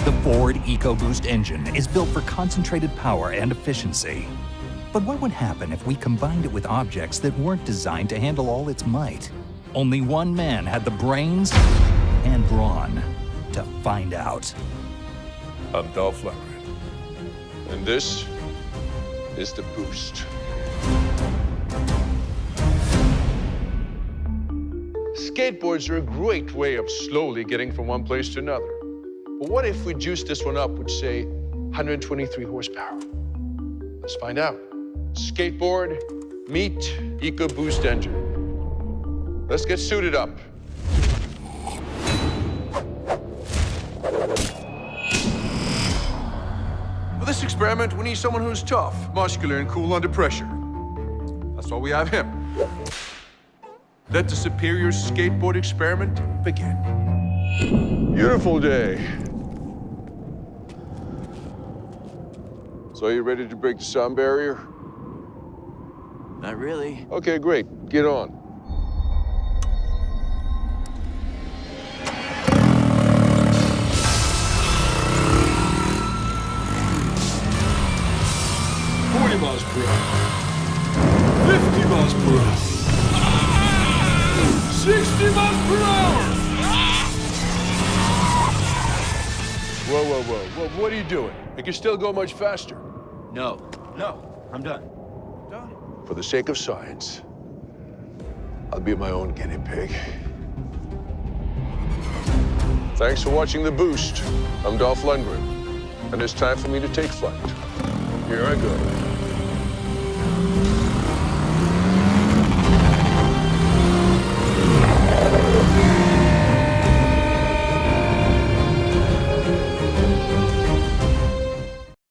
The Ford EcoBoost engine is built for concentrated power and efficiency. But what would happen if we combined it with objects that weren't designed to handle all its might? Only one man had the brains and brawn to find out. I'm Dolph Lundgren, and this is the Boost. Skateboards are a great way of slowly getting from one place to another. But what if we juice this one up with, say, 123 horsepower? Let's find out. Skateboard, meet EcoBoost engine. Let's get suited up. For this experiment, we need someone who's tough, muscular, and cool under pressure. That's why we have him. Let the superior skateboard experiment begin. Beautiful day. So you ready to break the sound barrier? Not really. Okay, great. Get on. miles per hour. 50 miles per hour. 60 miles per hour. Whoa, what are you doing? It can still go much faster. No, I'm done. For the sake of science, I'll be my own guinea pig. Thanks for watching The Boost. I'm Dolph Lundgren, and it's time for me to take flight. Here I go.